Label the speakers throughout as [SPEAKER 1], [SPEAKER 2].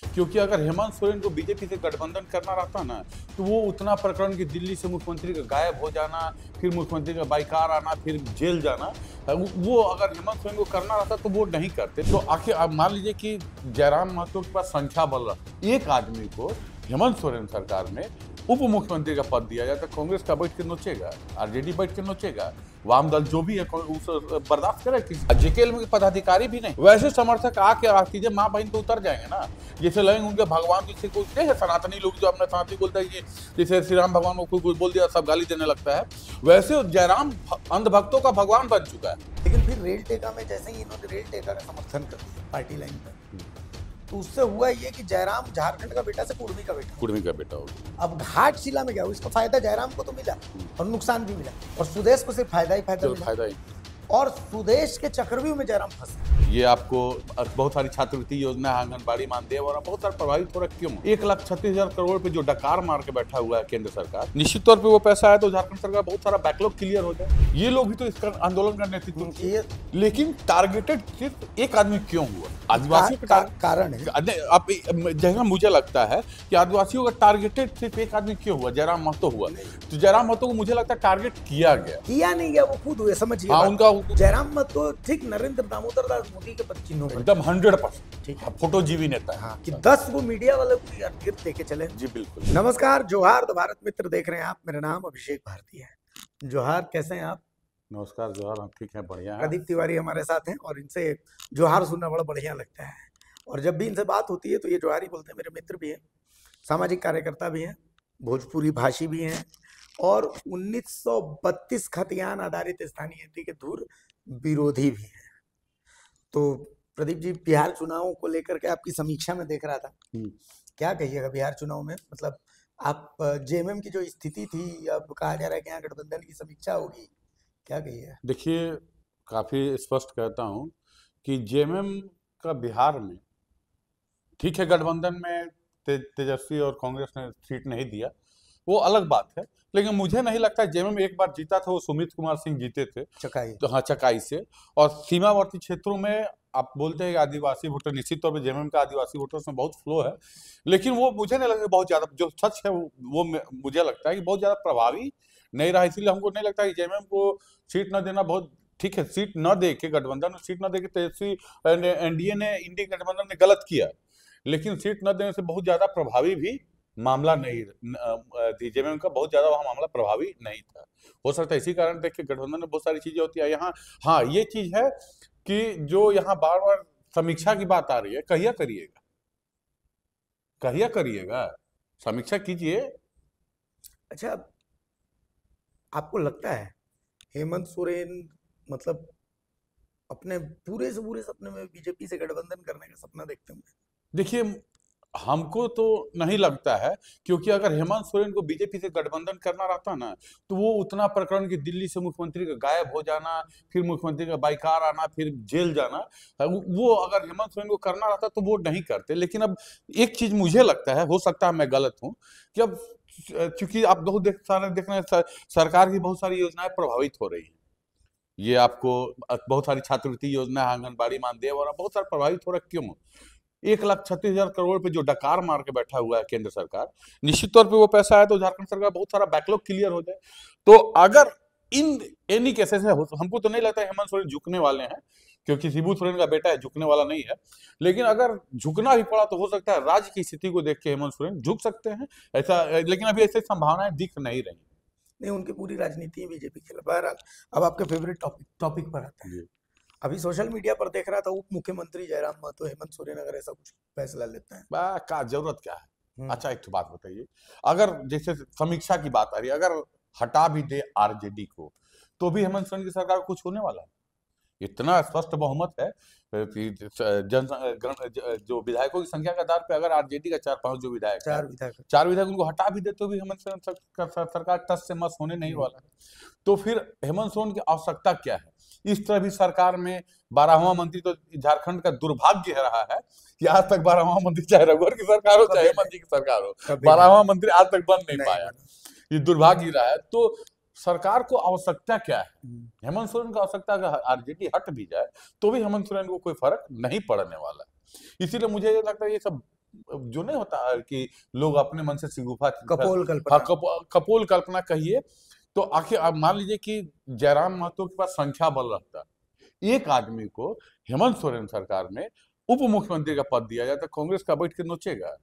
[SPEAKER 1] क्योंकि अगर हेमंत सोरेन को बीजेपी से गठबंधन करना रहता ना, तो वो उतना प्रकरण कि दिल्ली से मुख्यमंत्री का गायब हो जाना, फिर मुख्यमंत्री का बाइकार आना, फिर जेल जाना, वो अगर हेमंत सोरेन को करना रहता तो वो नहीं करते। तो आखिर आप मान लीजिए कि जयराम महतो के पास संख्या बल रहा, एक आदमी को हेमंत सोरेन सरकार में उप मुख्यमंत्री का पद दिया जाए तो कांग्रेस का बैठ के नोचेगा, आरजेडी बैठ के नोचेगा, वाम दल जो भी है उस बर्दाश्त करे। जेकेएल में पदाधिकारी भी नहीं, वैसे समर्थक आके आखिर माँ बहन तो उतर जाएंगे ना। जैसे लगेंगे उनके भगवान जिसे कोई है सनातनी लोग जो अपने सनातनी बोलता है कि जैसे श्री राम भगवान को कोई बोल दिया सब गाली देने लगता है, वैसे जयराम अंधभक्तों का भगवान बन चुका है।
[SPEAKER 2] लेकिन फिर रेल टेका में जैसे ही इन्होंने रेल टेका का समर्थन कर दिया पार्टी लाइन पर, तो उससे हुआ ये कि जयराम झारखंड का बेटा से कुर्मी का बेटा
[SPEAKER 1] हो गया।
[SPEAKER 2] अब घाटशिला में क्या हुआ, इसका फायदा जयराम को तो मिला और नुकसान भी मिला, और सुदेश को सिर्फ फायदा ही और सुदेश के चक्रव्यूह में जयराम फंसा।
[SPEAKER 1] ये आपको बहुत सारी छात्रवृत्ति योजना, आंगनबाड़ी मानदेय और बहुत सारे प्रभावित हो रहा। क्यों 1,36,000 करोड़ पे जो डकार मार के बैठा हुआ है केंद्र सरकार, निश्चित तौर पे वो पैसा है तो झारखंड सरकार बहुत सारा बैकलॉग क्लियर हो जाए। ये लोग भी तो इसका आंदोलन का नेतृत्व किए, लेकिन टारगेटेड सिर्फ एक आदमी क्यों हुआ? आदिवासियों का
[SPEAKER 2] कारण है।
[SPEAKER 1] अब जैसा मुझे लगता है कि आदिवासियों का टारगेटेड सिर्फ एक आदमी क्यों हुआ? जयराम महतो हुआ। तो जयराम महतो को मुझे लगता है टारगेट किया
[SPEAKER 2] नहीं गया, वो खुद हुए, समझिए।
[SPEAKER 1] हाँ, उनका
[SPEAKER 2] जयराम महतो ठीक नरेंद्र दामोदर दास मोदी के चिन्हों पर
[SPEAKER 1] एकदम 100% ठीक है, फोटोजीवी नेता है।
[SPEAKER 2] हाँ, कि 10 वो मीडिया वाले गिफ्ट देके चले।
[SPEAKER 1] जी बिल्कुल।
[SPEAKER 2] नमस्कार, जोहार भारत मित्र देख रहे हैं आप, मेरा नाम अभिषेक भारती है। जोहार, कैसे हैं आप?
[SPEAKER 1] नमस्कार जोहार, हम ठीक हैं, बढ़िया हैं।
[SPEAKER 2] प्रदीप तिवारी हमारे साथ हैं और इनसे जोहार सुनना बड़ा बढ़िया लगता है, और जब भी इनसे बात होती है तो ये जोहार ही बोलते हैं। मेरे मित्र भी हैं, सामाजिक कार्यकर्ता भी हैं, भोजपुरी भाषी भी हैं, और 1932 खतियान आधारित स्थानीय नीति के धुर विरोधी भी हैं। तो प्रदीप जी, बिहार चुनावों को लेकर के आपकी समीक्षा में देख रहा था, क्या कहिएगा बिहार चुनाव में? मतलब आप जेएमएम की जो स्थिति थी, अब कहा जा रहा है कि यहाँ गठबंधन की समीक्षा होगी, क्या कहिएगा?
[SPEAKER 1] देखिए, काफी स्पष्ट कहता हूँ कि जेएमएम का बिहार में ठीक है, गठबंधन में तेजस्वी और कांग्रेस ने सीट नहीं दिया, वो अलग बात है, लेकिन मुझे नहीं लगता जेएमएम एक बार जीता था, वो सुमित कुमार सिंह जीते थे
[SPEAKER 2] चकाई।
[SPEAKER 1] तो हाँ, चकाई से। और सीमावर्ती क्षेत्रों में आप बोलते हैं आदिवासी वोटर, निश्चित तौर पर जेएमएम का आदिवासी वोटर्स में बहुत फ्लो है, लेकिन वो मुझे नहीं लगता बहुत ज्यादा, जो सच है वो मुझे लगता है कि बहुत ज्यादा प्रभावी नहीं रहा। इसीलिए हमको नहीं लगता कि जेएमएम को सीट न देना बहुत ठीक है। सीट न दे के गठबंधन में सीट न दे के तेजस्वी एनडीए ने, इंडिया गठबंधन ने गलत किया, लेकिन सीट न देने से बहुत ज्यादा प्रभावी भी मामला नहीं थी। जेएमएम का बहुत ज्यादा वहां मामला प्रभावी नहीं था। हो सकता है इसी कारण देख के गठबंधन में बहुत सारी चीजें होती है। यहाँ हाँ, ये चीज है कि जो यहाँ बार बार समीक्षा की बात आ रही है, कहिया करिएगा समीक्षा कीजिए।
[SPEAKER 2] अच्छा, आपको लगता है हेमंत सोरेन मतलब अपने पूरे से पूरे सपने में बीजेपी से गठबंधन करने का सपना देखते होंगे?
[SPEAKER 1] देखिए, हमको तो नहीं लगता है, क्योंकि अगर हेमंत सोरेन को बीजेपी से गठबंधन करना रहता ना, तो वो उतना प्रकरण कि दिल्ली से मुख्यमंत्री का गायब हो जाना, फिर मुख्यमंत्री का बाइकार आना, फिर जेल जाना, वो अगर हेमंत सोरेन को करना रहता तो वो नहीं करते। लेकिन अब एक चीज मुझे लगता है, हो सकता है मैं गलत हूँ, कि अब चूंकि आप बहुत देख रहे हैं सरकार की बहुत सारी योजनाएं प्रभावित हो रही है। ये आपको बहुत सारी छात्रवृत्ति योजना, आंगनबाड़ी मानदेय और बहुत सारा प्रभावित हो रहा है। क्यों 1,36,000 करोड़ पे जो डकार मार के बैठा हुआ है केंद्र सरकार, निश्चित तौर पे वो पैसा है तो झारखंड सरकार बहुत सारा बैकलॉग क्लियर हो जाए। तो अगर इन एनी केसेस है, हमको तो नहीं लगता हेमंत सोरेन झुकने वाले हैं, क्योंकि शिबू सोरेन का बेटा है, झुकने वाला नहीं है। लेकिन अगर झुकना भी पड़ा तो हो सकता है राज्य की स्थिति को देख के हेमंत सोरेन झुक सकते हैं, ऐसा, लेकिन अभी ऐसी संभावनाएं दिख नहीं रही।
[SPEAKER 2] नहीं, उनकी पूरी राजनीति है बीजेपी के खिलाफ। बहरहाल, अब आपके फेवरेट टॉपिक पर आते हैं। अभी सोशल मीडिया पर देख रहा था, उप मुख्यमंत्री जयराम महतो हेमंत सोरेन अगर ऐसा कुछ फैसला लेते हैं,
[SPEAKER 1] का जरूरत क्या है? अच्छा, एक बात बताइए, अगर जैसे समीक्षा की बात आ रही है, अगर हटा भी दे आरजेडी को, तो भी हेमंत सोरेन की सरकार को कुछ होने वाला है? इतना स्पष्ट बहुमत है कि जो विधायकों की संख्या के आधार पे अगर आरजेडी का 4-5 जो विधायक चार विधायक उनको हटा भी दे तो भी हेमंत सोरेन सरकार टस से मस होने नहीं वाला। तो फिर हेमंत सोरेन की आवश्यकता क्या है? इस तरह भी सरकार में 12वां मंत्री, तो झारखंड का दुर्भाग्य रहा है कि आज तक 12वां मंत्री, चाहे रघुवर की सरकार हो चाहे हेमंत जी की सरकार हो, 12वां मंत्री आज तक बन नहीं पाया। ये दुर्भाग्य रहा है। तो सरकार को आवश्यकता क्या है? हेमंत सोरेन को आवश्यकता, अगर आरजेडी हट भी जाए तो भी हेमंत सोरेन को कोई फर्क नहीं पड़ने वाला है। इसीलिए मुझे ये लगता है ये सब जो नहीं होता है कि लोग अपने मन से शिगुफा,
[SPEAKER 2] कपोल
[SPEAKER 1] हाँ,
[SPEAKER 2] कल्पना।
[SPEAKER 1] कपोल कल्पना कहिए। तो आखिर आप मान लीजिए कि जयराम महतो के पास संख्या बल रहता, एक आदमी को हेमंत सोरेन सरकार में उप मुख्यमंत्री का पद दिया जाता, कांग्रेस का बैठ के नोचेगा,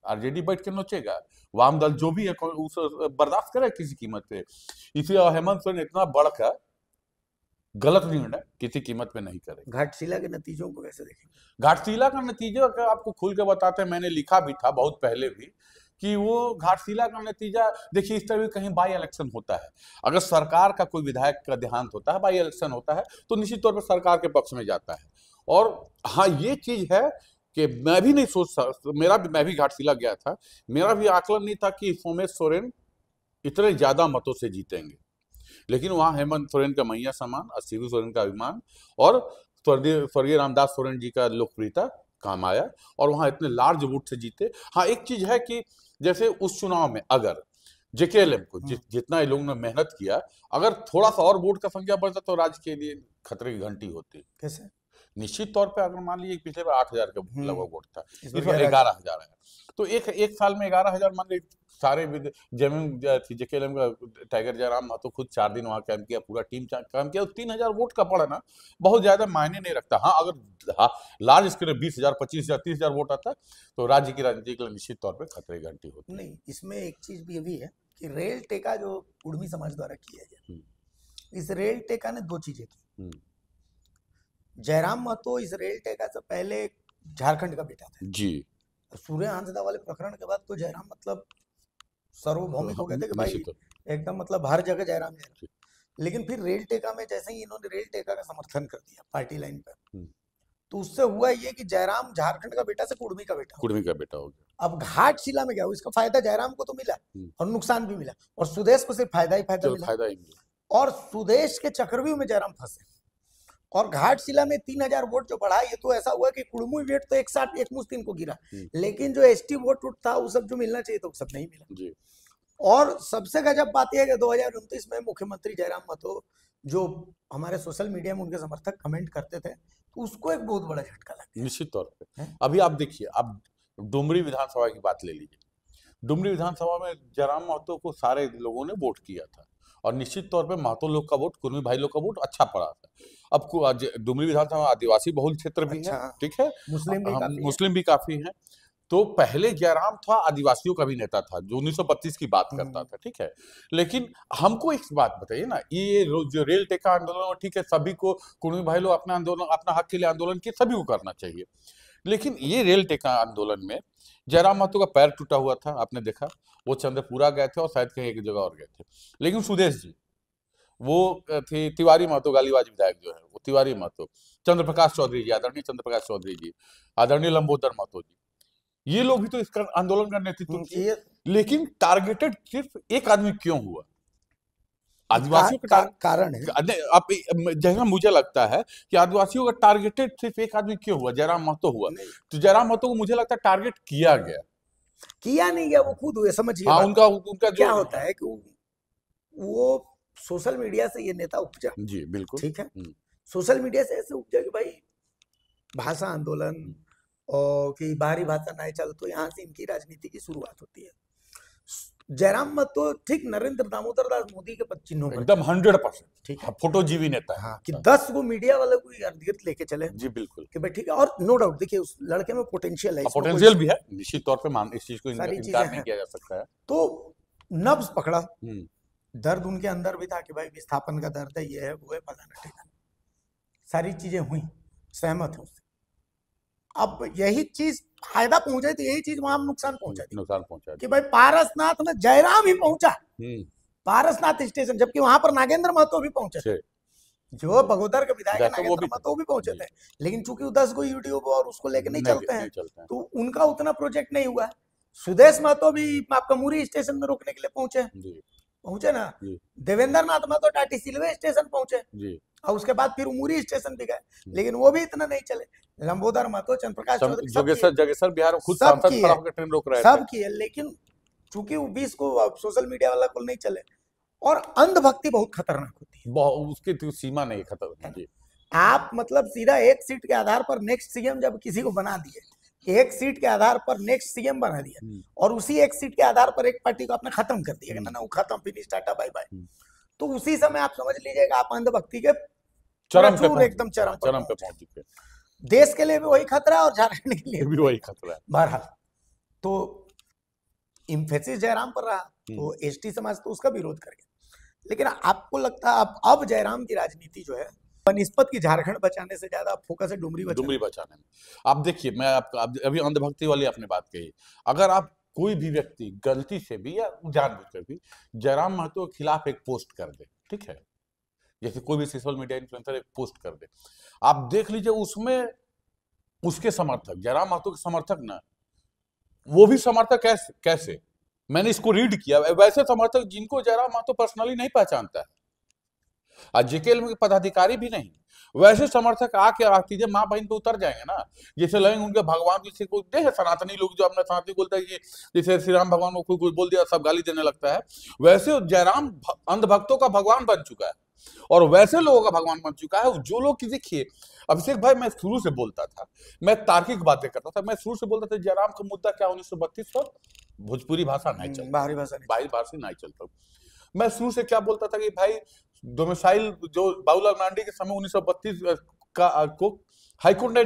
[SPEAKER 1] आरजेडी बैठ के नोचेगा, वाम दल जो भी है उस बर्दाश्त करे किसी कीमत पे। इसलिए हेमंत सोरेन इतना बड़का गलत निर्णय किसी कीमत पे नहीं करेगा।
[SPEAKER 2] घाटशिला के नतीजों को कैसे देखेंगे?
[SPEAKER 1] घाटशिला का नतीजा अगर आपको खुल के बताते हैं, मैंने लिखा भी था बहुत पहले भी कि वो घाटशिला का नतीजा देखिए, इस तरह कहीं बाई इलेक्शन होता है, अगर सरकार का कोई विधायक का देहांत होता है, बाई इलेक्शन होता है, तो निश्चित तौर पर सरकार के पक्ष में जाता है। और हाँ, ये चीज है कि मैं भी नहीं मैं भी घाटशिला गया था, मेरा भी आकलन नहीं था कि सोमेश सोरेन इतने ज्यादा मतों से जीतेंगे, लेकिन वहां हेमंत सोरेन का मैया सम्मान और शिबू सोरेन का अभिमान और स्वर्गीय रामदास सोरेन जी का लोकप्रियता काम आया और वहां इतने लार्ज वोट से जीते। हाँ, एक चीज है कि जैसे उस चुनाव में अगर जेकेएलएम को जितना लोगों ने मेहनत किया, अगर थोड़ा सा और वोट का संख्या बढ़ता तो राज्य के लिए खतरे की घंटी होती।
[SPEAKER 2] कैसे?
[SPEAKER 1] निश्चित तौर पे अगर मान लीजिए पिछले बार 8,000 का लगभग वोट था, इस बार 11,000 है, तो एक साल में 11,000 मान लीजिए सारे जमीन जेकेएलएम का टाइगर जयराम महतो खुद 4 दिन वहां कैंप किया, पूरा टीम काम किया, 3,000 वोट का पड़ा बहुत ज्यादा मायने नहीं रखता। हाँ, अगर लार्ज स्केल 20,000, 25,000, 30,000 वोट आता तो राज्य की राजनीति के लिए निश्चित तौर पर खतरे की घंटी होती।
[SPEAKER 2] नहीं, इसमें एक चीज भी है कि रेल टेका जो कुर्मी समाज द्वारा किया गया, इस रेल टेका ने 2 चीजें की। जयराम महतो इस रेल टेका से पहले झारखंड का बेटा था जी, सूर्य हांसदा वाले प्रकरण के बाद तो जयराम मतलब सार्वभौमिक हो गए थे कि भाई एकदम मतलब हर जगह जयराम जयराम। लेकिन फिर रेल टेका में जैसे ही इन्होंने रेल टेका का समर्थन कर दिया पार्टी लाइन पर, तो उससे हुआ ये कि जयराम झारखंड का बेटा से कुर्मी का बेटा हो गया। अब घाटशिला में क्या हुआ, इसका फायदा जयराम को तो मिला और नुकसान भी मिला, और सुदेश को सिर्फ फायदा ही मिला, और सुदेश के चक्रव्यूह में जयराम फंसे। और घाटशिला में 3,000 वोट जो बढ़ा, ये तो ऐसा हुआ कि कुड़मुई वेट तो एक साथ एक मुश्त इनको गिरा, लेकिन जो एसटी वोट था वो सब जो मिलना चाहिए तो वो सब नहीं मिला जी। और सबसे गजब बात यह है कि 2029 में मुख्यमंत्री जयराम महतो, जो हमारे सोशल मीडिया में उनके समर्थक कमेंट करते थे, तो उसको एक बहुत बड़ा झटका लगा निश्चित तौर पे। अभी आप देखिए, अब डुमरी विधानसभा की बात ले लीजिए, डुमरी विधानसभा में जयराम महतो को सारे लोगों ने वोट किया था और निश्चित तौर पे महतो लोग का वोट, कुर्मी भाई लोग का वोट अच्छा पड़ा था। अब डुमरी विधानसभा आदिवासी बहुल क्षेत्र भी है, ठीक है, मुस्लिम भी काफी है। तो पहले जयराम था आदिवासियों का भी नेता था, जो 1932 की बात करता था, ठीक है। लेकिन हमको एक बात बताइए ना, ये जो रेल टेका आंदोलन, ठीक है, सभी को कुर्मी भाई लोग अपना आंदोलन, अपना हक के लिए आंदोलन किए, सभी को करना चाहिए, लेकिन ये रेल टेका आंदोलन में जयराम महतो का पैर टूटा हुआ था, आपने देखा, वो चंद्रपुरा गए थे और शायद कहीं एक जगह और गए थे। लेकिन सुदेश जी, वो थे तिवारी महतो, गालीवाज विधायक जो है वो तिवारी महतो, चंद्रप्रकाश चौधरी जी, आदरणीय चंद्रप्रकाश चौधरी जी, आदरणीय लंबोदर महतो जी, ये लोग भी तो इसका आंदोलन का नेतृत्व किए। लेकिन टारगेटेड सिर्फ एक आदमी क्यों हुआ? आदिवासियों का कारण है। आप जैसा मुझे लगता है कि आदिवासियों का टारगेटेड सिर्फ एक आदमी क्यों हुआ? जयराम महतो हुआ। तो जयराम महतो को मुझे लगता है टारगेट किया गया, किया नहीं गया, वो खुद हुए, समझिए। हाँ, उनका क्या होता है कि वो सोशल मीडिया से ये नेता उपजा जी, बिल्कुल ठीक है, सोशल मीडिया से ऐसे उपजा कि भाई भाषा आंदोलन और कि बाहरी भाषा नहीं चल, तो यहाँ से इनकी राजनीति की शुरुआत होती है। जयराम महतो ठीक नरेंद्र दामोदर दास मोदी के चिन्हों पर एकदम 100% ठीक है, फोटोजीवी नेता है। हाँ, कि 10 को मीडिया वाले को इर्द गिर्द लेके चले जी, बिल्कुल कि भाई ठीक है। और नो डाउट देखिए, उस लड़के में पोटेंशियल है, पोटेंशियल भी है, निश्चित तौर पे इस चीज को इनकार नहीं किया जा सकता है। तो नब्ज पकड़ा, दर्द उनके अंदर भी था कि भाई विस्थापन का दर्द है, ये है, वो है, फलाना ठिकाना, सारी चीजें हुई, सहमत है उससे। अब यही चीज फायदा पहुंचे तो यही चीज वहां नुकसान पहुंचा कि भाई पारसनाथ में जयराम ही पहुंचा, पारसनाथ स्टेशन, जबकि वहां पर नागेंद्र महतो भी पहुंचे थे, जो बगोदर के विधायक नागेंद्र महतो भी पहुंचे थे, लेकिन चूंकि वो 10 को यूट्यूब और उसको लेके नहीं चलते हैं, तो उनका उतना प्रोजेक्ट नहीं हुआ। सुदेश महतो भी आपका मुरी स्टेशन में रोकने के लिए पहुंचे ना, देवेंद्र नाथ महतो टाटी सिलवे स्टेशन पहुंचे, और उसके बाद फिर उमूरी स्टेशन भी गए, लेकिन वो भी इतना नहीं चले। लंबोदर महतो, चंद्रप्रकाश चौधरी, जगेसर बिहार खुद सांसद खड़ा होकर ट्रेन रोक रहे थे, सब किए, लेकिन चूंकि 20 को सोशल मीडिया वाला को नहीं चले। और अंधभक्ति बहुत खतरनाक होती है, उसकी तो सीमा नहीं खतरनाक है। आप मतलब सीधा एक सीट के आधार पर नेक्स्ट सीएम जब किसी को बना दिए, एक सीट के आधार पर नेक्स्ट सीएम बना दिया और उसी एक सीट के आधार पर एक पार्टी को आपने खत्म कर दिया, ना वो खत्म, फिनिश, टाटा बाय बाय। तो उसी समय आप समझ लीजिएगा आप अंधभक्ति के
[SPEAKER 1] चरम
[SPEAKER 2] एकदम चरम
[SPEAKER 1] पे पहुंच चुके।
[SPEAKER 2] देश के लिए भी वही खतरा है और झारखंड के लिए
[SPEAKER 1] भी वही खतरा है।
[SPEAKER 2] बहरहाल तो इम्फेसिस जयराम पर रहा, तो एसटी समाज तो उसका विरोध कर गया। लेकिन आपको लगता है अब जयराम की राजनीति जो है बनिस्पत की झारखंड बचाने से ज्यादा फोकस है डुमरी
[SPEAKER 1] बचाने में। आप देखिए, मैं आपका अभी अंधभक्ति वाली आपने बात कही, अगर आप कोई भी व्यक्ति गलती से भी या जानबूझकर भी जयराम महतो के खिलाफ एक पोस्ट कर दे, ठीक है, जैसे कोई भी सोशल मीडिया इन्फ्लुएंसर एक पोस्ट कर दे, आप देख लीजिए उसमें उसके समर्थक, जयराम महतो के समर्थक ना, वो भी समर्थक कैसे मैंने इसको रीड किया, वैसे समर्थक जिनको जयराम महतो पर्सनली नहीं पहचानता है, आज जेकेएल में पदाधिकारी भी नहीं, वैसे समर्थक आके आती माँ बहन पे उतर जाएंगे ना, जैसे लगेंगे उनके भगवान, जैसे कोई देखे सनातनी लोग जो अपने सनातनी बोलता है कि जैसे श्री राम भगवान को कोई बोल दिया सब गाली देने लगता है, वैसे जयराम अंधभक्तों का भगवान बन चुका है और वैसे लोगों का भगवान बन चुका है। जो लोग देखिए अभिषेक भाई, मैं शुरू से बोलता था, मैं तार्किक बातें करता था, मैं शुरू से बोलता था जयराम का मुद्दा क्या 1932 पर भोजपुरी भाषा नहीं चलती, बाहरी भाषा नहीं चलता। मैं शुरू से क्या बोलता था कि भाई डोमिसाइल जो बाबूलाल मरांडी के समय 1932 को हाईकोर्ट ने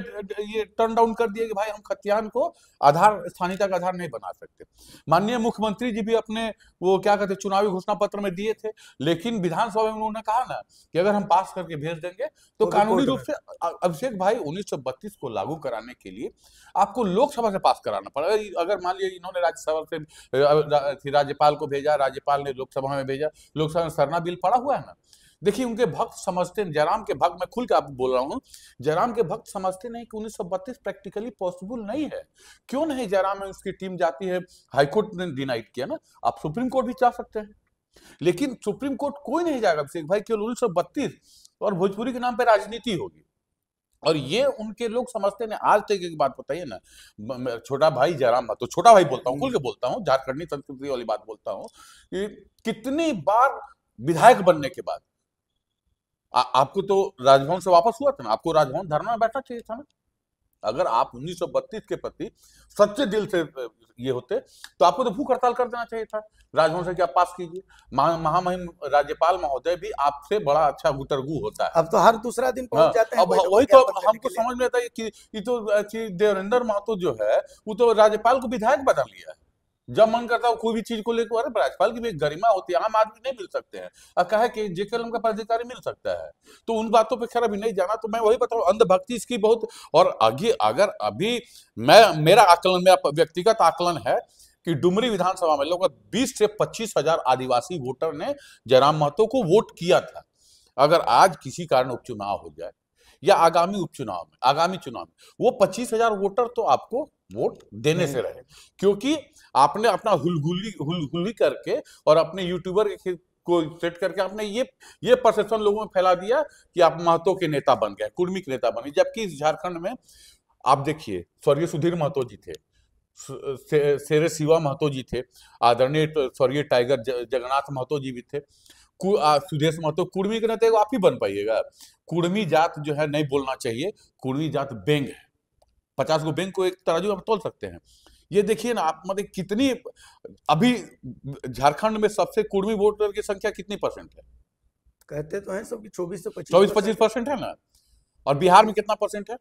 [SPEAKER 1] ये टर्न डाउन कर दिया कि भाई हम खतियान को आधार, स्थानीयता का आधार नहीं बना सकते। माननीय मुख्यमंत्री जी भी अपने वो क्या कहते चुनावी घोषणा पत्र में दिए थे, लेकिन विधानसभा में उन्होंने कहा ना कि अगर हम पास करके भेज देंगे तो कानूनी रूप से अभिषेक भाई 1932 को लागू कराने के लिए आपको लोकसभा से पास कराना पड़ेगा। अगर मान लिया इन्होंने राज्यसभा से राज्यपाल को भेजा, राज्यपाल ने लोकसभा में भेजा, लोकसभा में सरना बिल पड़ा हुआ है ना, देखिए उनके भक्त समझते हैं, जयराम के भक्त, मैं खुल के आपको बोल रहा हूं, जयराम के भक्त समझते नहीं कि 1932 प्रैक्टिकली पॉसिबल नहीं है। क्यों नहीं? जयराम में उसकी टीम जाती है, हाईकोर्ट ने डिनाइड किया ना, आप सुप्रीम कोर्ट भी जा सकते हैं, लेकिन सुप्रीम कोर्ट कोई नहीं जाएगा अभिषेक भाई, केवल 1932 और भोजपुरी के नाम पर राजनीति होगी। और ये उनके लोग समझते हैं। आज तक एक बात बताइए ना, छोटा भाई जयराम महतो, छोटा भाई बोलता हूँ, खुल के बोलता हूँ, झारखंडी संस्कृति वाली बात बोलता हूँ कि कितनी बार विधायक बनने के बाद आपको तो राजभवन से वापस हुआ था ना, आपको राजभवन धरना में बैठना चाहिए था ना। अगर आप 1932 के प्रति सच्चे दिल से ये होते तो आपको तो भूख हड़ताल कर देना चाहिए था, राजभवन से क्या पास कीजिए। महामहिम राज्यपाल महोदय भी आपसे बड़ा अच्छा गुटरगू होता है।
[SPEAKER 2] अब तो हर दूसरा दिन पहुंच जाते हैं।
[SPEAKER 1] अब वही तो हमको समझ में आता है कि ये तो देवेंद्र महतो जो है वो तो राज्यपाल को विधायक बदल लिया है। जब मन करता है कोई भी चीज को लेकर, अरे राज्यपाल की भी एक गरिमा होती है, आम आदमी नहीं मिल सकते हैं, और कहे कि जेकेएल का पदाधिकारी मिल सकता है, तो उन बातों पे खैर अभी नहीं जाना। तो मैं वही बताऊं, अंधभक्ति इसकी बहुत, और आगे अगर अभी मेरा आकलन, मेरा व्यक्तिगत आकलन है कि डुमरी विधानसभा में लगभग 20 से 25 हजार आदिवासी वोटर ने जयराम महतो को वोट किया था। अगर आज किसी कारण उपचुनाव हो जाए या आगामी चुनाव में वो 25,000 वोटर तो आपको वोट देने से रहे, क्योंकि आपने अपना हुलहुली करके और अपने यूट्यूबर को सेट करके आपने ये परसेप्शन लोगों में फैला दिया कि आप महतो के नेता बन गए, कुर्मी के नेता बन गए। जबकि झारखंड में आप देखिए, स्वर्गीय सुधीर महतो जी थे, शेरे शिवा महतो जी थे, आदरणीय स्वर्गीय टाइगर जगन्नाथ महतो जी भी थे, सुदेश महतो। कुर्मी के नेता आप ही बन पाइएगा। कुर्मी जात जो है नहीं बोलना चाहिए, कुर्मी जात बेंग है, 50 को बेंग को एक तराजू आप तोल सकते हैं। ये देखिए ना आप, मतलब कितनी अभी झारखंड में सबसे कुर्मी वोटर की संख्या कितनी परसेंट है?
[SPEAKER 2] कहते तो हैं सबकी
[SPEAKER 1] 24-25% है ना। और बिहार में कितना परसेंट है?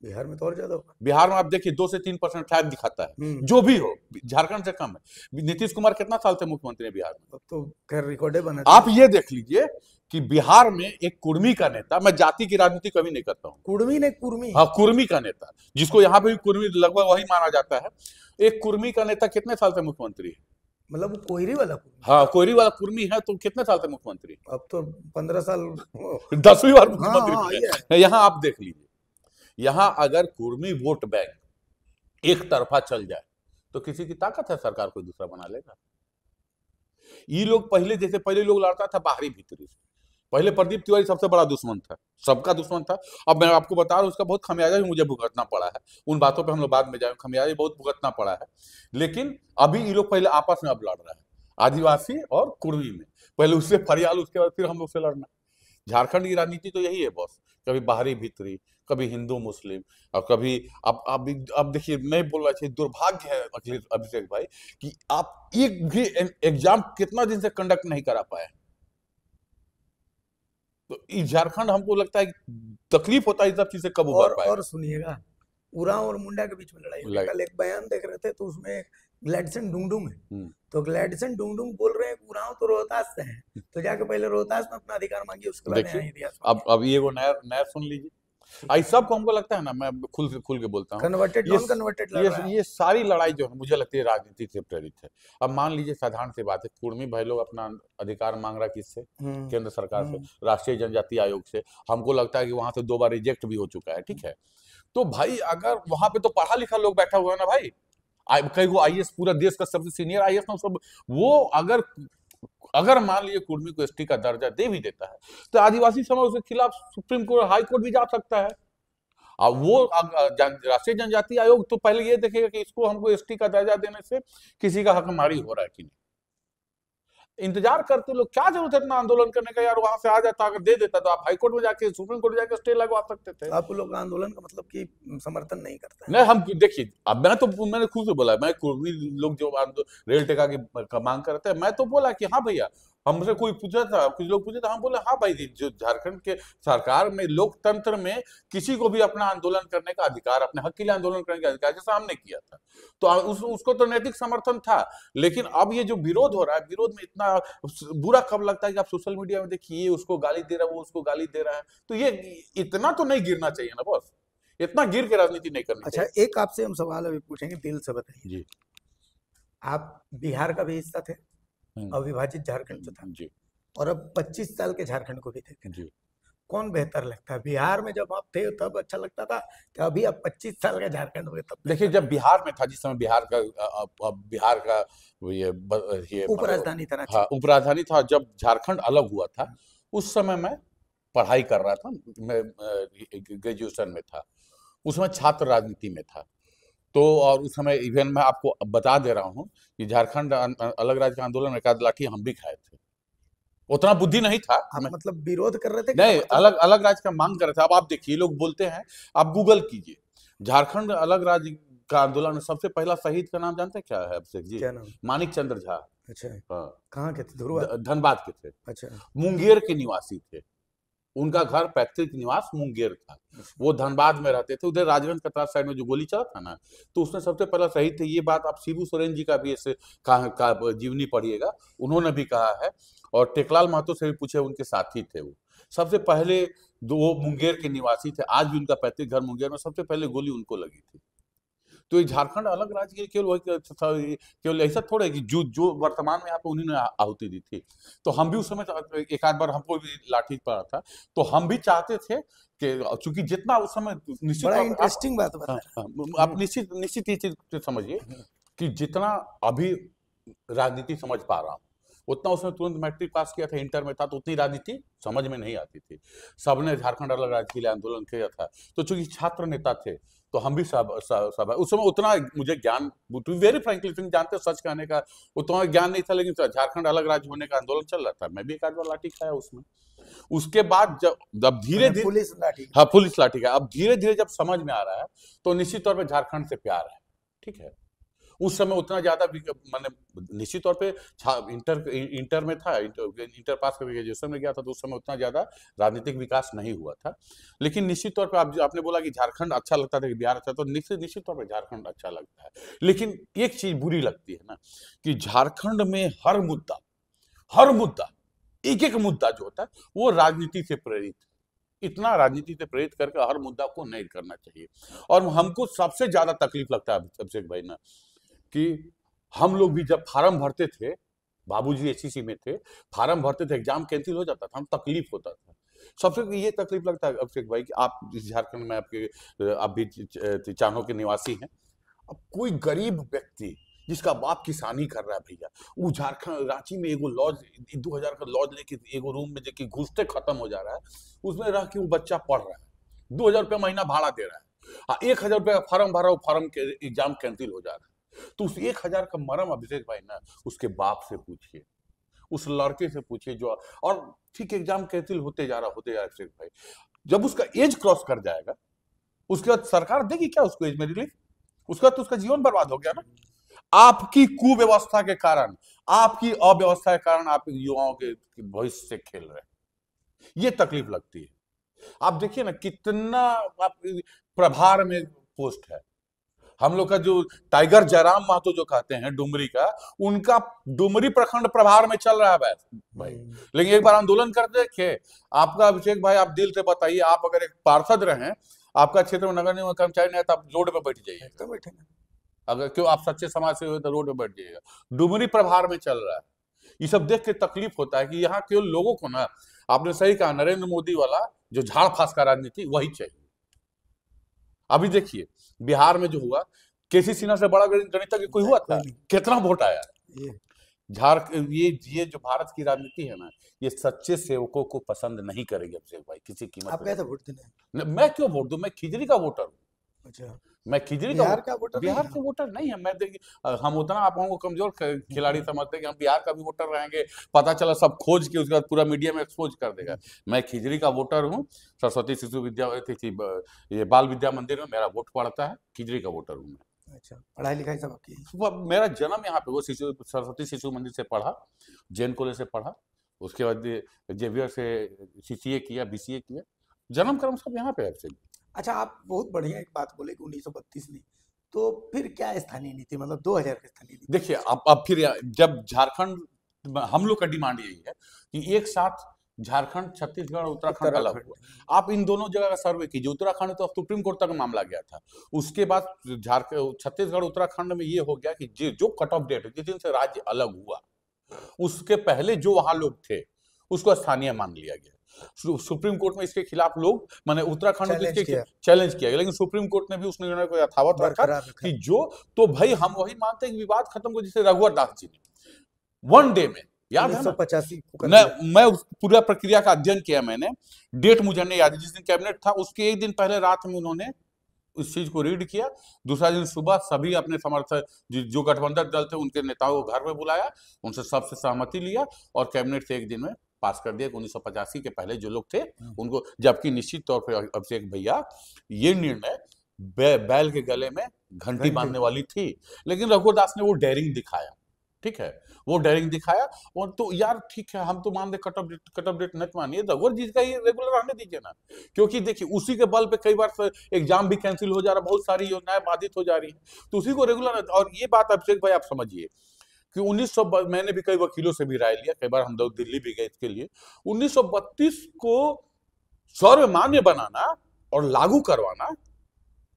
[SPEAKER 2] बिहार में तो और ज्यादा होगा।
[SPEAKER 1] बिहार में आप देखिए 2 से 3% शायद दिखाता है, जो भी हो, झारखंड से कम है। नीतीश कुमार कितना साल से मुख्यमंत्री है बिहार में?
[SPEAKER 2] अब तो खैर रिकॉर्डे बना।
[SPEAKER 1] आप ये देख लीजिए कि बिहार में एक कुर्मी का नेता, मैं जाति की राजनीति कभी नहीं करता हूँ, कुर्मी का नेता, जिसको यहाँ पे भी कुर्मी लगभग वही माना जाता है, एक कुर्मी का नेता कितने साल से मुख्यमंत्री है?
[SPEAKER 2] मतलब वो कोयरी वाला कुर्मी?
[SPEAKER 1] हाँ, कोयरी वाला कुर्मी है, तो कितने साल से मुख्यमंत्री?
[SPEAKER 2] अब तो 15 साल
[SPEAKER 1] 10वीं बार मुख्यमंत्री। यहाँ आप देख लीजिए, यहाँ अगर कुर्मी वोट बैंक एक तरफा चल जाए तो किसी की ताकत है सरकार कोई दूसरा बना लेगा। ये लोग पहले लोग लड़ता था बाहरी भीतरी से। पहले प्रदीप तिवारी सबसे बड़ा दुश्मन था, सबका दुश्मन था। अब मैं आपको बता रहा हूं, उसका बहुत खमियाजा भी मुझे भुगतना पड़ा है। उन बातों पे हम लोग बाद में जाएंगे, खमियाजा बहुत भुगतना पड़ा है। लेकिन अभी ये लोग पहले आपस में अब लड़ रहा है, आदिवासी और कुर्मी में। पहले उससे फरियाल, उसके बाद फिर हम लोग से लड़ना। झारखंड की राजनीति तो यही है बॉस, कभी बाहरी भीतरी, कभी हिंदू मुस्लिम, और कभी अब देखिए, मैं बोल रहा चाहिए, दुर्भाग्य है अभिषेक भाई कि आप एक भी एग्जाम कितना दिन से कंडक्ट नहीं करा पाए। तो इस झारखंड हमको लगता है कि तकलीफ होता है इस सब चीज से कब उबर पाएगा।
[SPEAKER 2] और सुनिएगा, उरांव और मुंडा के बीच में लड़ाई हुई। कल एक बयान देख रहे थे तो उसमें ग्लैडसन डुंगडुंग है, तो ग्लैडसन डुंगडुंग बोल रहे हैं उरांव तो रोहतास से हैं, तो जाके पहले रोहतास में अपना अधिकार मांगिए, उसके बाद यहाँ इतिहास।
[SPEAKER 1] अब ये वो नया नया सुन लीजिए, आई सब को हमको लगता है ना, मैं खुल के बोलता हूँ,
[SPEAKER 2] कन्वर्टेड नॉन कन्वर्टेड
[SPEAKER 1] ये सारी लड़ाई जो है मुझे लगती है राजनीति से प्रेरित है। अब मान लीजिए साधारण सी बात है, कुर्मी भाई लोग अपना अधिकार मांग रहा है किससे? केंद्र सरकार से, राष्ट्रीय जनजाति आयोग से। हमको लगता है कि वहां से 2 बार रिजेक्ट भी हो चुका है, ठीक है। तो भाई अगर वहां पे तो पढ़ा लिखा लोग बैठा हुआ है ना भाई, कई वो आईएएस, पूरा देश का सबसे सीनियर आईएएस ना सब, वो अगर मान लीजिए कुर्मी को एसटी का दर्जा दे भी देता है तो आदिवासी समाज उसके खिलाफ सुप्रीम कोर्ट, हाई कोर्ट भी जा सकता है। अब वो राष्ट्रीय जनजाति आयोग तो पहले ये देखेगा कि इसको हमको एसटी का दर्जा देने से किसी का हकमारी हो रहा है कि नहीं। इंतजार करते लोग, क्या जरूरत है इतना आंदोलन करने का यार, वहां से आ जाता, अगर दे देता तो आप हाईकोर्ट में जाके, सुप्रीम कोर्ट में जाके स्टे लगवा सकते थे।
[SPEAKER 2] आप लोग आंदोलन का मतलब कि समर्थन नहीं करते?
[SPEAKER 1] नहीं, हम देखिए, अब मैंने खुद से बोला, मैं कुर्मी लोग जो रेल टेका की मांग करते हैं, मैं तो बोला कि हाँ भैया, हमसे कोई पूछा था, कुछ लोग पूछे था, हम बोले हाँ भाई, जो झारखंड के सरकार में, लोकतंत्र में किसी को भी अपना आंदोलन करने का अधिकार, अपने हक के लिए आंदोलन करने का अधिकार, जैसा हमने किया था, तो उसको तो नैतिक समर्थन था। लेकिन अब ये जो विरोध हो रहा है, विरोध में इतना बुरा कब लगता है कि आप सोशल मीडिया में देखिए, ये उसको गाली दे रहा है, वो उसको गाली दे रहा है, तो ये इतना तो नहीं गिरना चाहिए ना बॉस, इतना गिर के राजनीति नहीं करनी चाहिए।
[SPEAKER 2] अच्छा, एक आपसे हम सवाल अभी पूछेंगे, दिल से बताइए
[SPEAKER 1] जी।
[SPEAKER 2] आप बिहार का भी हिस्सा थे, अविभाजित झारखंड जो था जी, और अब 25 साल के झारखंड को भी देखें जी, कौन बेहतर लगता है? बिहार में जब आप थे तब अच्छा लगता था कि अभी आप 25 साल का झारखंड हुए तब?
[SPEAKER 1] देखिए, जब बिहार में था, जिस समय बिहार का ये
[SPEAKER 2] उपराजधानी था,
[SPEAKER 1] हाँ, उपराजधानी था, जब झारखंड अलग हुआ था, उस समय मैं पढ़ाई कर रहा था, मैं ग्रेजुएशन में था, उसमें छात्र राजनीति में था। तो और उस समय इवन मैं आपको बता दे रहा हूँ कि झारखंड अलग राज्य का आंदोलन में एकाध लाठी हम भी खाए थे, उतना बुद्धि नहीं था।
[SPEAKER 2] मतलब विरोध कर रहे थे?
[SPEAKER 1] नहीं, अलग अलग राज्य का मांग कर रहे थे। अब आप देखिए, लोग बोलते हैं, आप गूगल कीजिए, झारखंड अलग राज्य का आंदोलन में सबसे पहला शहीद का नाम जानते हैं क्या है अभिषेक जी?
[SPEAKER 2] क्या नाम?
[SPEAKER 1] मानिक चंद्र झा।
[SPEAKER 2] अच्छा,
[SPEAKER 1] हाँ।
[SPEAKER 2] कहाँ के थे? धुरवा?
[SPEAKER 1] धनबाद के थे।
[SPEAKER 2] अच्छा।
[SPEAKER 1] मुंगेर के निवासी थे, उनका घर पैतृक निवास मुंगेर था, वो धनबाद में रहते थे। उधर राजगंज कटरा साइड में जो गोली चला था ना, तो उसमें सबसे पहला शहीद थे। ये बात आप शिबू सोरेन जी का भी ऐसे जीवनी पढ़िएगा, उन्होंने भी कहा है, और टेकलाल महतो से भी पूछे, उनके साथी थे वो। सबसे पहले वो मुंगेर के निवासी थे, आज भी उनका पैतृक घर मुंगेर में, सबसे पहले गोली उनको लगी थी। तो ये झारखंड अलग राज्य के केवल ऐसा थोड़ा है कि जो वर्तमान में यहाँ पे उन्होंने आहुति दी थी, तो हम भी उस समय एक आध बार हमको भी लाठी पड़ा था, तो हम भी चाहते थे कि चूंकि जितना उस समय निश्चित,
[SPEAKER 2] बड़ा इंटरेस्टिंग बात बता
[SPEAKER 1] आप निश्चित ये चीज समझिए कि जितना अभी राजनीति समझ पा रहा हूँ, उतना उसने तुरंत मैट्रिक पास किया था, इंटर में था, तो उतनी राजनीति समझ में नहीं आती थी। सबने झारखंड अलग राज्य के लिए आंदोलन किया था, तो चूंकि छात्र नेता थे, तो हम भी सब उस समय उतना मुझे ज्ञान, टू बी वेरी फ्रैंकली जानते, सच कहने का उतना ज्ञान नहीं था, लेकिन झारखंड अलग राज्य होने का आंदोलन चल रहा था, मैं भी एक आध बार लाठी खाया उसमें। उसके बाद जब धीरे धीरे
[SPEAKER 2] पुलिस लाठी,
[SPEAKER 1] हाँ, पुलिस लाठी का, अब धीरे धीरे जब समझ में आ रहा है, तो निश्चित तौर पर झारखंड से प्यार है, ठीक है। उस समय उतना ज्यादा मैंने निश्चित तौर पे इंटर में था, इंटर पास करके ग्रेजुएशन में गया था, तो उस समय उतना ज्यादा राजनीतिक विकास नहीं हुआ था। लेकिन निश्चित तौर पे आपने बोला कि झारखंड अच्छा लगता था कि बिहार अच्छा, तो निश्चित तौर पे झारखंड अच्छा लगता है। लेकिन एक चीज बुरी लगती है ना, कि झारखंड में हर मुद्दा एक एक मुद्दा जो होता है वो राजनीति से प्रेरित, इतना राजनीति से प्रेरित करके हर मुद्दा को नहीं करना चाहिए। और हमको सबसे ज्यादा तकलीफ लगता है अभिषेक भाई ना, कि हम लोग भी जब फार्म भरते थे, बाबूजी एससीसी में थे, फार्म भरते थे, एग्जाम कैंसिल हो जाता था, हम तकलीफ होता था। सबसे ये तकलीफ लगता है अभिषेक भाई कि आप झारखंड में आप भी चानो के निवासी हैं, अब कोई गरीब व्यक्ति जिसका बाप किसानी कर रहा है भैया, वो झारखंड रांची में एगो लॉज 2000 का लॉज लेके एगो रूम में जाके घुसते खत्म हो जा रहा है, उसमें रह के वो बच्चा पढ़ रहा है, 2000 रुपया महीना भाड़ा दे रहा है, 1000 रुपया का फार्म भरा, वो फार्म के एग्जाम कैंसिल हो जा रहा है। तो उस 1000 का मरम अभिषेक भाई ना, उसके बाप से पूछिए, उस लड़के से पूछिए जो, और ठीक एग्जाम कैंसिल होते जा रहा अभिषेक भाई, जब उसका एज क्रॉस कर जाएगा, उसके बाद सरकार देगी क्या उसको एज में रिलीफ? उसके बाद तो उसका जीवन बर्बाद हो गया ना। आपकी कुव्यवस्था के कारण, आपकी अव्यवस्था के कारण आप युवाओं के भविष्य से खेल रहे हैं। ये तकलीफ लगती है। आप देखिए ना कितना आप प्रभार में पोस्ट है। हम लोग का जो टाइगर जयराम महतो जो कहते हैं डुमरी का, उनका डुमरी प्रखंड प्रभार में चल रहा है भाई। लेकिन एक बार आंदोलन कर देखे आपका अभिषेक भाई, आप दिल से बताइए, आप अगर एक पार्षद रहे, आपका क्षेत्र में नगर निगम कर्मचारी नहीं है तो आप रोड पे बैठ जाइए।
[SPEAKER 2] तो बैठेंगे,
[SPEAKER 1] अगर क्यों आप सच्चे समाज से हुए तो रोड पे बैठ जाइएगा। डुमरी प्रभार में चल रहा है। ये सब देख के तकलीफ होता है कि यहाँ केवल लोगों को ना, आपने सही कहा, नरेंद्र मोदी वाला जो झाड़ फास का राजनीति वही चाहिए। अभी देखिए बिहार में जो हुआ, केसी सिन्हा से बड़ा गणितज्ञ कोई हुआ था? कितना वोट आया? ये जो भारत की राजनीति है ना, ये सच्चे सेवकों को पसंद नहीं करेगी अभिषेक भाई किसी कीमत
[SPEAKER 2] आप
[SPEAKER 1] पे।
[SPEAKER 2] कैसे वोट देना?
[SPEAKER 1] मैं क्यों वोट दूं? मैं खिजड़ी का वोटर हूँ।
[SPEAKER 2] अच्छा,
[SPEAKER 1] मैं खिजड़ी
[SPEAKER 2] बिहार का वोटर?
[SPEAKER 1] बिहार के वोटर नहीं है। मैं देखिए हम उतना आप हमको कमजोर खिलाड़ी समझते हैं कि हम बिहार का भी वोटर रहेंगे, पता चला सब खोज के उसके बाद पूरा मीडिया में एक्सपोज कर देगा। मैं खिजड़ी का वोटर हूँ। सरस्वती शिशु विद्या ये बाल विद्या मंदिर में मेरा वोट पड़ता है। खिजड़ी का वोटर हूँ मैं।
[SPEAKER 2] अच्छा, पढ़ाई लिखाई सब आपकी?
[SPEAKER 1] मेरा जन्म यहाँ पे, वो सरस्वती शिशु मंदिर से पढ़ा, जैन कॉलेज से पढ़ा, उसके बाद जेवियर से सीसीए किया, बीसीए किया, जन्म कर्म सब यहाँ पे है।
[SPEAKER 2] अच्छा, आप बहुत बढ़िया एक बात बोले कि 1932 में, तो फिर क्या स्थानीय नीति, मतलब 2000 की स्थानीय नीति?
[SPEAKER 1] देखिए अब फिर जब झारखंड, हम लोग का डिमांड यही है कि एक साथ झारखंड, छत्तीसगढ़, उत्तराखंड अलग हुआ। आप इन दोनों जगह का सर्वे कीजिए। उत्तराखंड तो सुप्रीम कोर्ट तक मामला गया था। उसके बाद झारखंड, छत्तीसगढ़, उत्तराखंड में ये हो गया कि जो कट ऑफ डेट जिस दिन से राज्य अलग हुआ, उसके पहले जो वहां लोग थे उसको स्थानीय मान लिया गया। सुप्रीम कोर्ट में इसके खिलाफ लोग, माने उत्तराखंड में इसके चैलेंज किया गया, लेकिन सुप्रीम कोर्ट ने भी उस निर्णय को यथावत रखा कि जो, तो भाई हम वही मानते हैं कि विवाद खत्म हो, जिसे रघुवर दास जी ने वन डे में, याद है
[SPEAKER 2] 1985
[SPEAKER 1] मैं पूरा प्रक्रिया का अध्ययन किया मैंने, डेट मुझे नहीं याद है, जिस दिन कैबिनेट था उसके एक दिन पहले रात में उन्होंने इस चीज को रीड किया। दूसरा दिन सुबह सभी अपने समर्थक जो गठबंधन दल थे उनके नेताओं को घर में बुलाया, उनसे सबसे सहमति लिया और कैबिनेट से एक दिन में पास कर दिया कि 1985 के पहले जो लोग थे उनको, जबकि निश्चित तौर पर अभिषेक भैया ये निर्णय बैल के गले में घंटी बांधने वाली थी, लेकिन रघुवर दास ने वो डेयरिंग दिखाया। ठीक है, वो डेयरिंग दिखाया। और तो यार ठीक है, हम तो मान दे कट ऑफ डेट मत मानिए, रघुवर जी का ये रेगुलर रहने दीजिए ना, क्योंकि देखिए उसी के बल पे कई बार एग्जाम भी कैंसिल हो जा रहा, बहुत सारी योजनाएं बाधित हो जा रही है, तो उसी को रेगुलर। और ये बात अभिषेक भाई आप समझिए कि 1900, मैंने भी कई वकीलों से भी राय लिया, कई बार हम लोग दिल्ली भी गए इसके लिए, 1932 को सर्वमान्य बनाना और लागू करवाना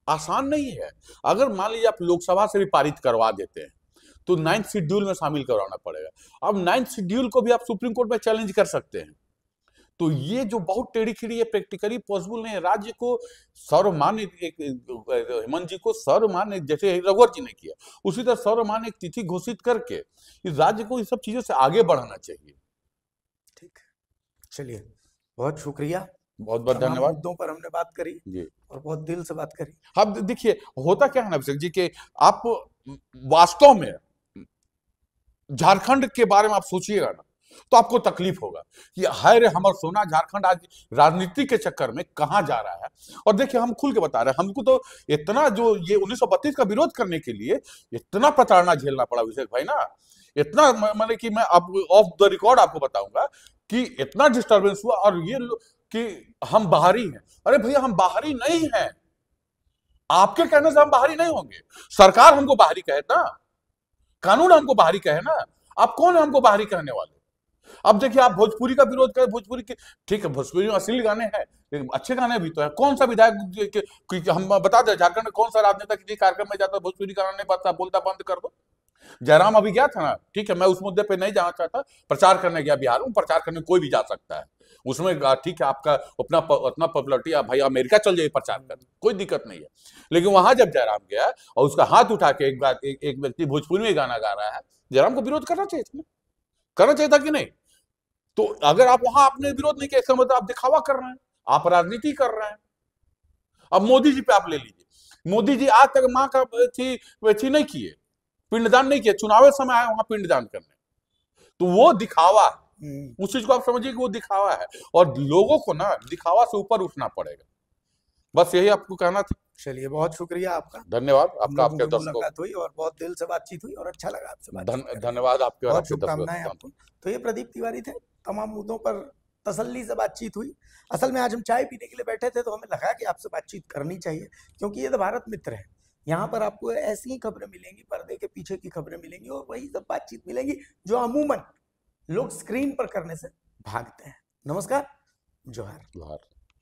[SPEAKER 1] आसान नहीं है। अगर मान लीजिए आप लोकसभा से भी पारित करवा देते हैं तो 9th शेड्यूल में शामिल करवाना पड़ेगा। अब 9th शेड्यूल को भी आप सुप्रीम कोर्ट में चैलेंज कर सकते हैं, तो ये जो बहुत टेढ़ी खीड़ी है, प्रैक्टिकली पॉसिबल नहीं है। राज्य को सर्वमान्य, हेमंत जी को सर्वमान्य जैसे रघुवर जी ने किया, उसी तरह सर्वमान्य एक तिथि घोषित करके इस राज्य को इस सब चीजों से आगे बढ़ाना चाहिए।
[SPEAKER 2] ठीक, चलिए बहुत शुक्रिया,
[SPEAKER 1] बहुत बहुत धन्यवाद।
[SPEAKER 2] मुद्दों पर हमने बात करी
[SPEAKER 1] जी,
[SPEAKER 2] और बहुत दिल से बात करी।
[SPEAKER 1] अब देखिए होता क्या है ना अभिषेक जी कि आप वास्तव में झारखंड के बारे में आप सोचिएगा ना तो आपको तकलीफ होगा कि हाय रे हमर सोना, झारखंड आज राजनीति के चक्कर में कहां जा रहा है। और देखिए हम खुल के बता रहे हैं, हमको तो इतना जो ये 1932 का विरोध करने के लिए इतना प्रताड़ना झेलना पड़ा अभिषेक भाई ना, इतना मैंने कि मैं अब ऑफ द रिकॉर्ड आपको बताऊंगा कि इतना डिस्टर्बेंस हुआ। और ये कि हम बाहरी हैं, अरे भैया हम बाहरी नहीं हैं, आपके कहने से हम बाहरी नहीं होंगे। सरकार हमको बाहरी कहे ना, कानून हमको बाहरी कहे ना, आप कौन है हमको बाहरी कहने वाले? अब देखिए आप भोजपुरी का विरोध करें, भोजपुरी के ठीक है, भोजपुरी में असली गाने हैं लेकिन अच्छे गाने भी तो है। कौन सा विधायक हम बता दें झारखंड में कौन सा राजनेता किसी कार्यक्रम में जाता भोजपुरी गाना नहीं बता, बोलता बंद कर दो। जयराम अभी गया था ना, ठीक है, मैं उस मुद्दे पे नहीं जाना चाहता, प्रचार करने गया बिहार में, प्रचार करने कोई भी जा सकता है उसमें, ठीक है, आपका अपना पॉपुलरिटी, आप भाई अमेरिका चल जाइए प्रचार करने, कोई दिक्कत नहीं है। लेकिन वहां जब जयराम गया और उसका हाथ उठा के एक व्यक्ति भोजपुरी में गाना गा रहा है, जयराम को विरोध करना चाहिए था, करना चाहिए था कि नहीं? तो अगर आप वहां आपने विरोध नहीं किया, इसका मतलब आप दिखावा कर रहे हैं, आप राजनीति कर रहे हैं। अब मोदी जी पे आप ले लीजिए, मोदी जी आज तक मां का थी नहीं किए, पिंडदान नहीं किया, चुनाव समय आए वहां पिंडदान करने, तो वो दिखावा है। उस चीज को आप समझिए कि वो दिखावा है, और लोगों को ना दिखावा से ऊपर उठना पड़ेगा। बस यही आपको कहना था।
[SPEAKER 2] चलिए, बहुत शुक्रिया आपका।
[SPEAKER 1] धन्यवाद
[SPEAKER 2] हम
[SPEAKER 1] आपका,
[SPEAKER 2] लोगों
[SPEAKER 1] आपके
[SPEAKER 2] की
[SPEAKER 1] दर्शकों
[SPEAKER 2] मुलाकात हुई और बहुत दिल से बातचीत हुई और अच्छा लगा आपसे बातचीत करके।
[SPEAKER 1] धन्यवाद आपके और
[SPEAKER 2] बहुत
[SPEAKER 1] आपके दर्शकों
[SPEAKER 2] शुभकामनाएं
[SPEAKER 1] को।
[SPEAKER 2] आपको। तो ये प्रदीप तिवारी थे, तमाम मुद्दों पर तसल्ली से बातचीत हुई। असल में आज हम चाय पीने के लिए बैठे थे, तो हमें लगा कि आपसे बातचीत करनी चाहिए, क्योंकि ये तो भारत मित्र है। यहाँ पर आपको ऐसी ही खबरें मिलेंगी, पर्दे के पीछे की खबरें मिलेंगी, और वही सब बातचीत मिलेंगी जो अमूमन लोग स्क्रीन पर करने से भागते हैं। नमस्कार, जोहार।
[SPEAKER 1] जोहार।